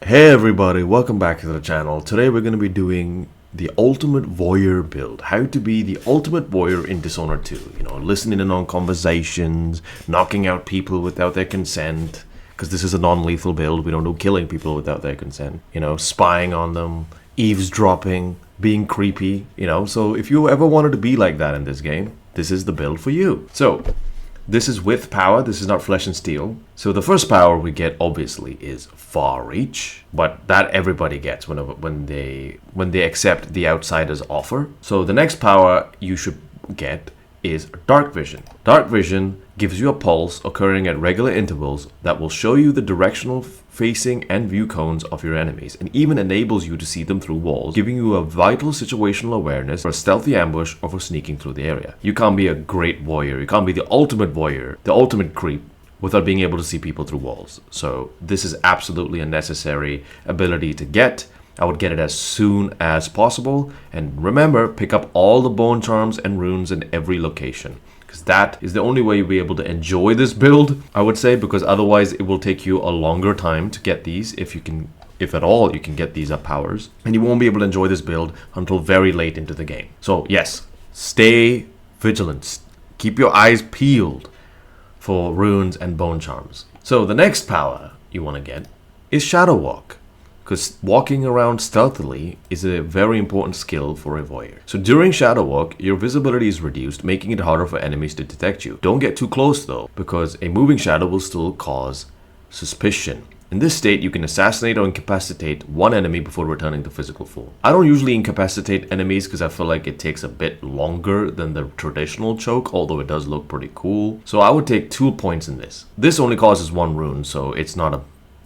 Hey everybody, welcome back to the channel. Today we're going to be doing the ultimate voyeur build. How to be the ultimate voyeur in Dishonored 2. You know, listening in on conversations, knocking out people without their consent. Because this is a non-lethal build, we don't do killing people without their consent. You know, spying on them, eavesdropping, being creepy. You know, so if you ever wanted to be like that in this game, this is the build for you. So, this is with power, this is not flesh and steel. So the first power we get obviously is far reach, but that everybody gets when they accept the outsider's offer. So the next power you should get is dark vision. Dark vision gives you a pulse occurring at regular intervals that will show you the directional facing and view cones of your enemies, and even enables you to see them through walls, giving you a vital situational awareness for a stealthy ambush or for sneaking through the area. You can't be a great voyeur, you can't be the ultimate voyeur, the ultimate creep, without being able to see people through walls. So this is absolutely a necessary ability to get. I would get it as soon as possible, and remember, pick up all the bone charms and runes in every location, because that is the only way you'll be able to enjoy this build, I would say, because otherwise it will take you a longer time to get these, if at all you can get these up powers, and you won't be able to enjoy this build until very late into the game. So yes, stay vigilant, keep your eyes peeled for runes and bone charms. So the next power you want to get is Shadow Walk, because walking around stealthily is a very important skill for a voyeur. So during Shadow Walk, your visibility is reduced, making it harder for enemies to detect you. Don't get too close though, because a moving shadow will still cause suspicion. In this state, you can assassinate or incapacitate one enemy before returning to physical form. I don't usually incapacitate enemies because I feel like it takes a bit longer than the traditional choke, although it does look pretty cool. So I would take 2 points in this. This only causes 1 rune, so it's not a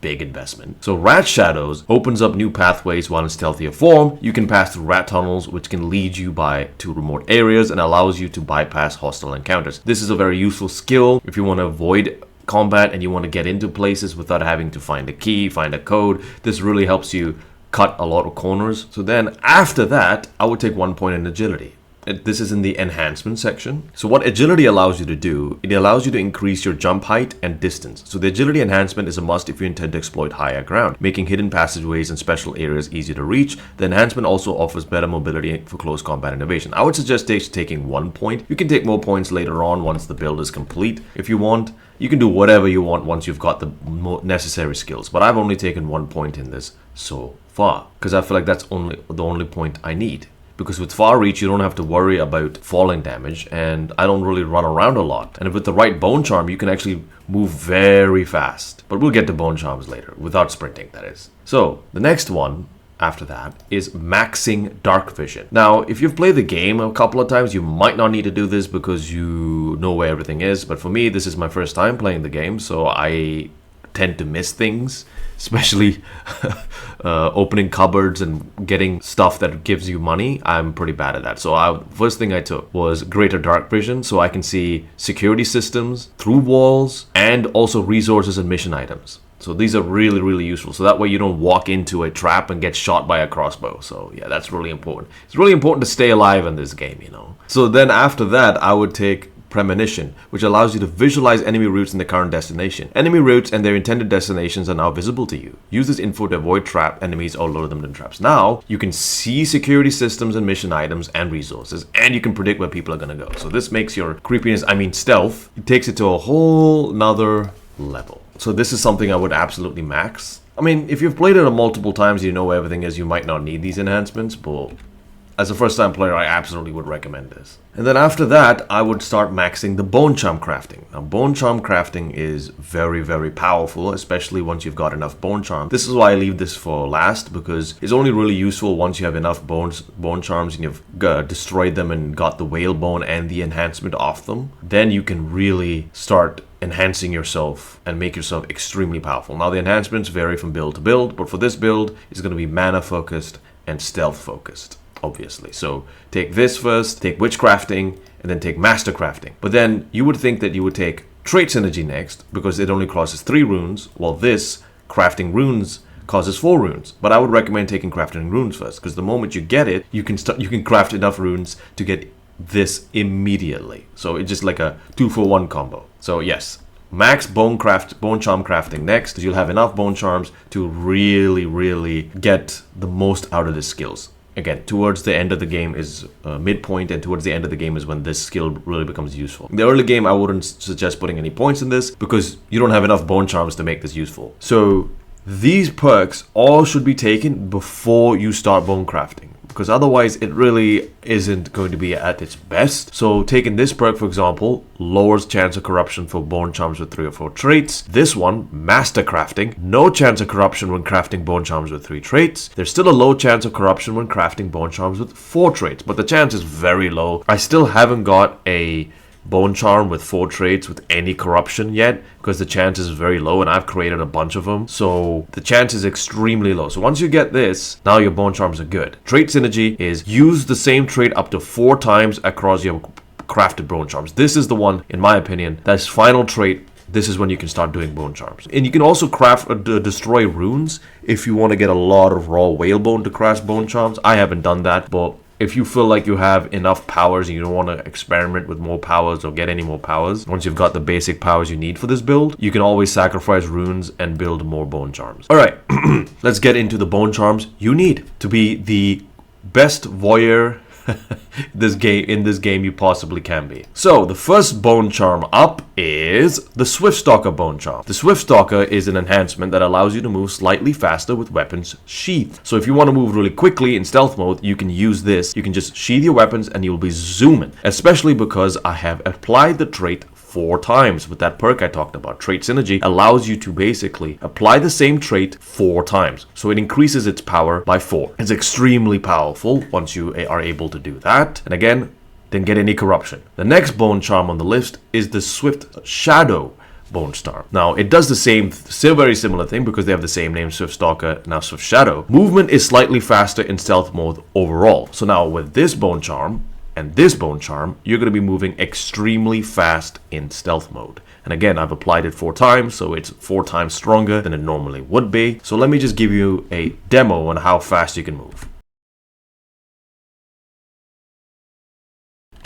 big investment. So Rat Shadows opens up new pathways while in stealthier form. You can pass through rat tunnels, which can lead you to remote areas and allows you to bypass hostile encounters. This is a very useful skill if you want to avoid combat and you want to get into places without having to find a key, find a code. This really helps you cut a lot of corners. So then after that, I would take 1 point in agility. This is in the enhancement section. So what agility allows you to do, it allows you to increase your jump height and distance. So the agility enhancement is a must if you intend to exploit higher ground, making hidden passageways and special areas easier to reach. The enhancement also offers better mobility for close combat and evasion. I would suggest taking 1 point. You can take more points later on once the build is complete. If you want, you can do whatever you want once you've got the necessary skills. But I've only taken 1 point in this so far, because I feel like that's the only point I need. Because with far reach, you don't have to worry about falling damage, and I don't really run around a lot. And with the right bone charm, you can actually move very fast. But we'll get to bone charms later, without sprinting, that is. So, the next one after that is maxing dark vision. Now, if you've played the game a couple of times, you might not need to do this because you know where everything is. But for me, this is my first time playing the game, so I tend to miss things, especially opening cupboards and getting stuff that gives you money. I'm pretty bad at that. So first thing I took was greater dark vision, so I can see security systems through walls and also resources and mission items. So these are really, really useful. So that way you don't walk into a trap and get shot by a crossbow. So yeah, that's really important. It's really important to stay alive in this game, you know. So then after that, I would take Premonition, which allows you to visualize enemy routes in the current destination. Enemy routes and their intended destinations are now visible to you. Use this info to avoid trap enemies or lure them into traps. Now, you can see security systems and mission items and resources, and you can predict where people are going to go. So this makes your creepiness, stealth, it takes it to a whole nother level. So this is something I would absolutely max. If you've played it multiple times, you know where everything is, you might not need these enhancements, but as a first-time player, I absolutely would recommend this. And then after that, I would start maxing the bone charm crafting. Now, bone charm crafting is very, very powerful, especially once you've got enough bone charm. This is why I leave this for last, because it's only really useful once you have enough bone charms and you've destroyed them and got the whalebone and the enhancement off them. Then you can really start enhancing yourself and make yourself extremely powerful. Now, the enhancements vary from build to build, but for this build, it's going to be mana-focused and stealth-focused, obviously. So take this first, take witchcrafting, and then take master crafting. But then you would think that you would take trait synergy next, because it only crosses 3 runes, while this crafting runes causes 4 runes. But I would recommend taking crafting runes first, because the moment you get it, you can craft enough runes to get this immediately. So it's just like a 2-for-1 combo. So yes, max bone charm crafting next, because you'll have enough bone charms to really get the most out of the skills. Again, towards the end of the game is midpoint, and towards the end of the game is when this skill really becomes useful. In the early game, I wouldn't suggest putting any points in this because you don't have enough bone charms to make this useful. So these perks all should be taken before you start bone crafting, because otherwise it really isn't going to be at its best. So taking this perk, for example, lowers chance of corruption for bone charms with 3 or 4 traits. This one, master crafting, no chance of corruption when crafting bone charms with 3 traits. There's still a low chance of corruption when crafting bone charms with 4 traits, but the chance is very low. I still haven't got a bone charm with 4 traits with any corruption yet, because the chance is very low, and I've created a bunch of them, so the chance is extremely low. So once you get this, now your bone charms are good. Trait synergy is use the same trait up to 4 times across your crafted bone charms. This is the one, in my opinion, that's final trait. This is when you can start doing bone charms. And you can also craft destroy runes if you want to get a lot of raw whalebone to craft bone charms. I haven't done that, but if you feel like you have enough powers and you don't want to experiment with more powers or get any more powers, once you've got the basic powers you need for this build, you can always sacrifice runes and build more bone charms. Alright, let's get into the bone charms you need to be the best voyeur in this game you possibly can be. So the first bone charm up is the Swift Stalker bone charm. The Swift Stalker is an enhancement that allows you to move slightly faster with weapons sheathed. So if you want to move really quickly in stealth mode, you can use this. You can just sheath your weapons and you'll be zooming, especially because I have applied the trait 4 times with that perk I talked about. Trait synergy allows you to basically apply the same trait 4 times, so it increases its power by 4. It's extremely powerful once you are able to do that, and again, didn't get any corruption. The next bone charm on the list is the Swift Shadow bone charm. Now it does the same, still very similar thing, because they have the same name, Swift Stalker, now Swift Shadow. Movement is slightly faster in stealth mode overall. So now with this bone charm and this bone charm, you're going to be moving extremely fast in stealth mode. And again, I've applied it 4 times, so it's 4 times stronger than it normally would be. So let me just give you a demo on how fast you can move.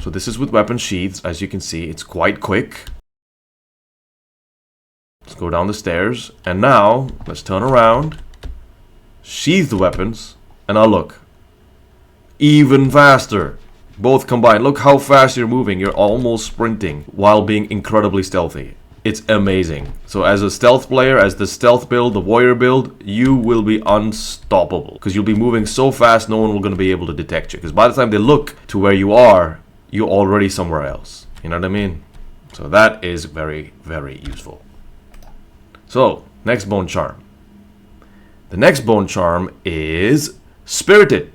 So this is with weapon sheaths. As you can see, it's quite quick. Let's go down the stairs. And now, let's turn around, sheath the weapons, and now look. Even faster. Both combined. Look how fast you're moving. You're almost sprinting while being incredibly stealthy. It's amazing. So as a stealth player, as the stealth build, the warrior build, you will be unstoppable, because you'll be moving so fast no one will going to be able to detect you, because by the time they look to where you are, you're already somewhere else. You know what I mean? So that is very, very useful. So next bone charm. The next bone charm is Spirited.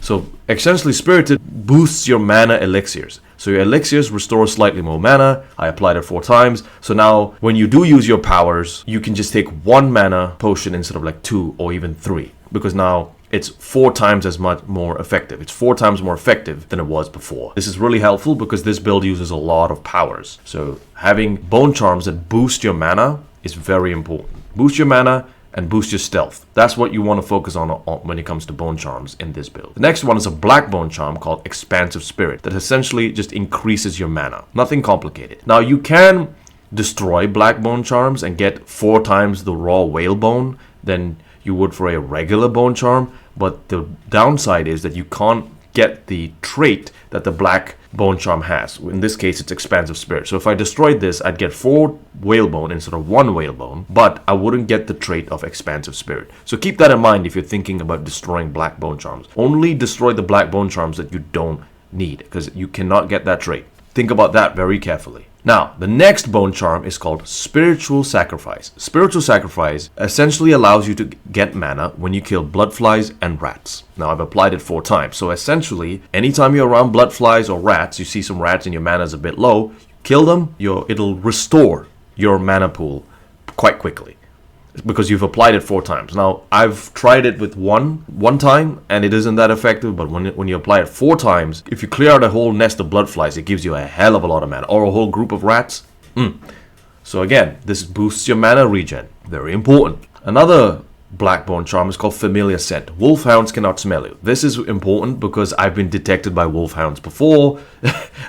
So essentially Spirited boosts your mana elixirs. So your elixirs restore slightly more mana. I applied it 4 times. So now when you do use your powers, you can just take 1 mana potion instead of like 2 or even 3. Because now it's 4 times as much more effective. It's 4 times more effective than it was before. This is really helpful because this build uses a lot of powers. So having bone charms that boost your mana is very important. Boost your mana and boost your stealth. That's what you want to focus on when it comes to bone charms in this build. The next one is a black bone charm called Expansive Spirit that essentially just increases your mana. Nothing complicated. Now you can destroy black bone charms and get 4 times the raw whalebone than you would for a regular bone charm, but the downside is that you can't get the trait that the black bone charm has. In this case, it's Expansive Spirit. So if I destroyed this, I'd get 4 whalebone instead of 1 whalebone, but I wouldn't get the trait of Expansive Spirit. So keep that in mind if you're thinking about destroying black bone charms. Only destroy the black bone charms that you don't need, because you cannot get that trait. Think about that very carefully. Now, the next bone charm is called Spiritual Sacrifice. Spiritual Sacrifice essentially allows you to get mana when you kill bloodflies and rats. Now, I've applied it 4 times. So essentially, anytime you're around bloodflies or rats, you see some rats and your mana is a bit low, kill them, it'll restore your mana pool quite quickly, because you've applied it 4 times. Now, I've tried it with one time, and it isn't that effective, but when you apply it 4 times, if you clear out a whole nest of bloodflies, it gives you a hell of a lot of mana, or a whole group of rats. So again, this boosts your mana regen. Very important. Another Blackbone charm is called Familiar Scent. Wolfhounds cannot smell you. This is important because I've been detected by wolfhounds before,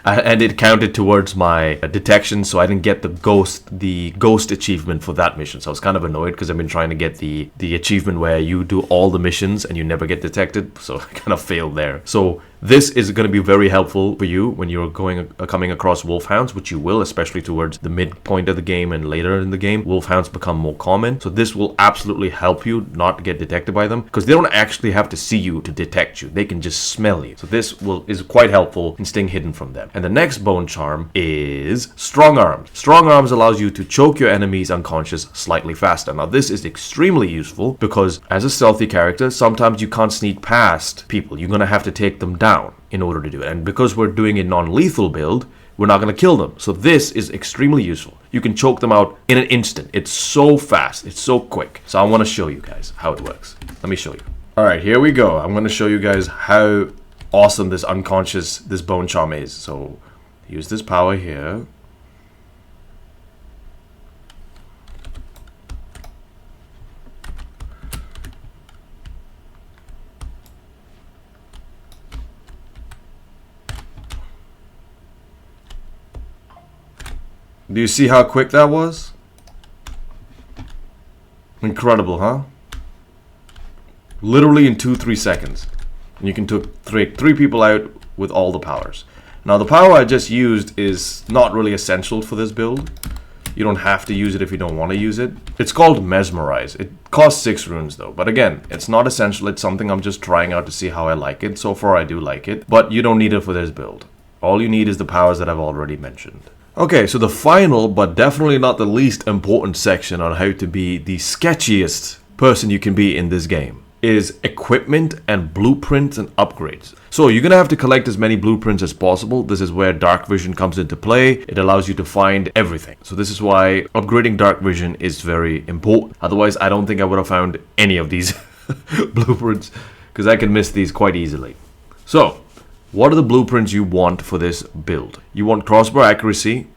and it counted towards my detection, so I didn't get the ghost achievement for that mission. So I was kind of annoyed because I've been trying to get the achievement where you do all the missions and you never get detected, so I kind of failed there. So this is going to be very helpful for you when you're coming across wolfhounds, which you will, especially towards the midpoint of the game and later in the game. Wolfhounds become more common, so this will absolutely help you not get detected by them, because they don't actually have to see you to detect you. They can just smell you. So this is quite helpful in staying hidden from them. And the next bone charm is Strong Arms. Strong Arms allows you to choke your enemies unconscious slightly faster. Now this is extremely useful because as a stealthy character, sometimes you can't sneak past people. You're going to have to take them down in order to do it. And because we're doing a non-lethal build, we're not going to kill them. So this is extremely useful. You can choke them out in an instant. It's so fast. It's so quick. So I want to show you guys how it works. Let me show you. All right, here we go. I'm going to show you guys how awesome this bone charm is. So use this power here. Do you see how quick that was? Incredible, huh? Literally in 2-3 seconds. And you can take three people out with all the powers. Now the power I just used is not really essential for this build. You don't have to use it if you don't want to use it. It's called Mesmerize. It costs 6 runes though. But again, it's not essential. It's something I'm just trying out to see how I like it. So far I do like it. But you don't need it for this build. All you need is the powers that I've already mentioned. Okay, so the final, but definitely not the least important section on how to be the sketchiest person you can be in this game is equipment and blueprints and upgrades. So you're going to have to collect as many blueprints as possible. This is where dark vision comes into play. It allows you to find everything. So this is why upgrading dark vision is very important. Otherwise, I don't think I would have found any of these blueprints because I can miss these quite easily. So what are the blueprints you want for this build? You want crossbow accuracy,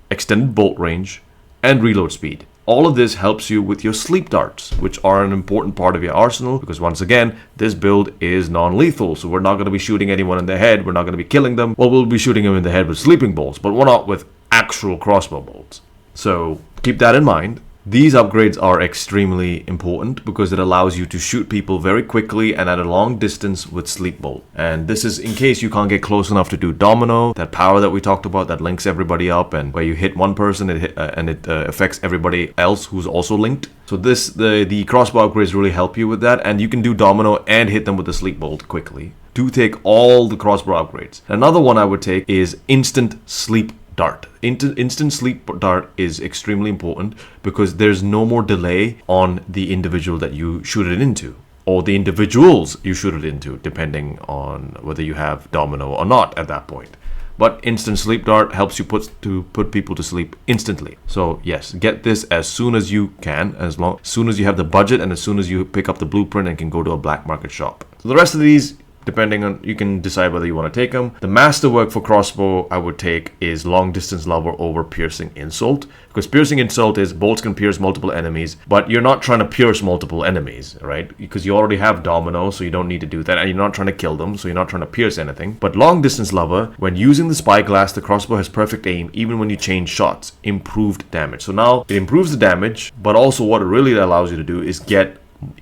extended bolt range, and reload speed. All of this helps you with your sleep darts, which are an important part of your arsenal because once again, this build is non-lethal, so we're not going to be shooting anyone in the head, we're not going to be killing them. Well, we'll be shooting them in the head with sleeping bolts, but we're not with actual crossbow bolts. So keep that in mind. These upgrades are extremely important because it allows you to shoot people very quickly and at a long distance with Sleep Bolt. And this is in case you can't get close enough to do Domino, that power that we talked about that links everybody up, and where you hit one person and it affects everybody else who's also linked. So the crossbow upgrades really help you with that, and you can do Domino and hit them with the Sleep Bolt quickly. Do take all the crossbow upgrades. Another one I would take is Instant Sleep Dart. Instant sleep dart is extremely important because there's no more delay on the individual that you shoot it into, or the individuals you shoot it into, depending on whether you have Domino or not at that point. But instant sleep dart helps you put people to sleep instantly. So yes, get this as soon as you can, as soon as you have the budget and as soon as you pick up the blueprint and can go to a black market shop. So the rest of these, depending on, you can decide whether you want to take them. The masterwork for crossbow I would take is long distance lover over piercing insult, because piercing insult is bolts can pierce multiple enemies, but you're not trying to pierce multiple enemies, right? Because you already have Domino, so you don't need to do that, and you're not trying to kill them, so you're not trying to pierce anything. But long distance lover, when using the spyglass, the crossbow has perfect aim even when you change shots. Improved damage. So now it improves the damage, but also what it really allows you to do is get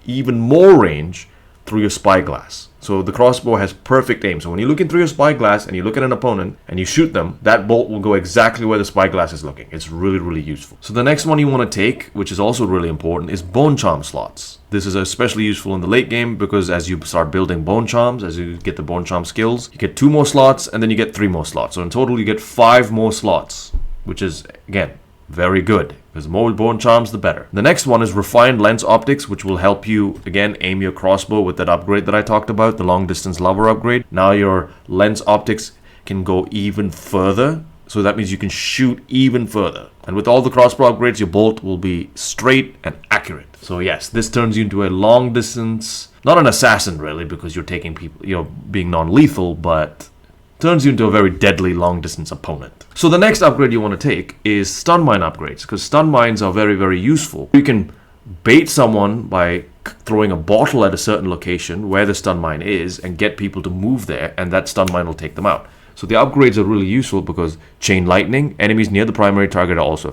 even more range through your spyglass. So the crossbow has perfect aim. So when you look in through your spyglass and you look at an opponent and you shoot them, that bolt will go exactly where the spyglass is looking. It's really, really useful. So the next one you want to take, which is also really important, is bone charm slots. This is especially useful in the late game because as you start building bone charms, as you get the bone charm skills, you get 2 more slots and then you get 3 more slots. So in total you get 5 more slots, which is, again, very good, because the more bone charms, the better. The next one is refined lens optics, which will help you, again, aim your crossbow with that upgrade that I talked about, the long distance lover upgrade. Now your lens optics can go even further, so that means you can shoot even further. And with all the crossbow upgrades, your bolt will be straight and accurate. So yes, this turns you into a long distance, not an assassin really, because you're taking people, you're being non-lethal, but turns you into a very deadly long distance opponent. So the next upgrade you want to take is stun mine upgrades, because stun mines are very, very useful. You can bait someone by throwing a bottle at a certain location where the stun mine is and get people to move there, and that stun mine will take them out. So the upgrades are really useful because chain lightning, enemies near the primary target are also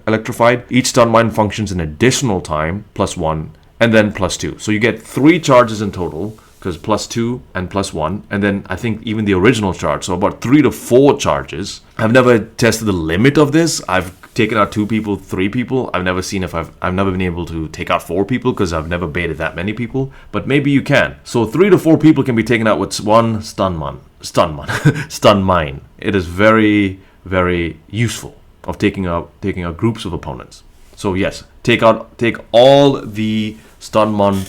electrified. Each stun mine functions an additional time, +1, and then +2. So you get 3 charges in total, because +2 and +1, and then I think even the original charge, so about 3 to 4 charges. I've never tested the limit of this. I've taken out 2 people, 3 people. I've never seen if I've never been able to take out 4 people because I've never baited that many people, but maybe you can. So 3 to 4 people can be taken out with one stun mine. It is very, very useful of taking out groups of opponents. So yes, take all the stun mine.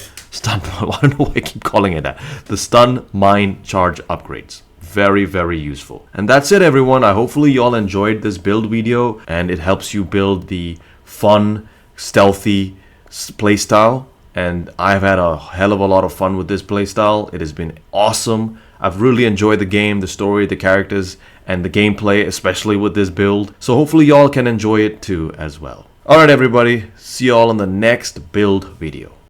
I don't know why I keep calling it that. The stun mine charge upgrades. Very, very useful. And that's it, everyone. Hopefully you all enjoyed this build video and it helps you build the fun, stealthy playstyle. And I've had a hell of a lot of fun with this playstyle. It has been awesome. I've really enjoyed the game, the story, the characters, and the gameplay, especially with this build. So hopefully y'all can enjoy it too as well. Alright everybody, see y'all in the next build video.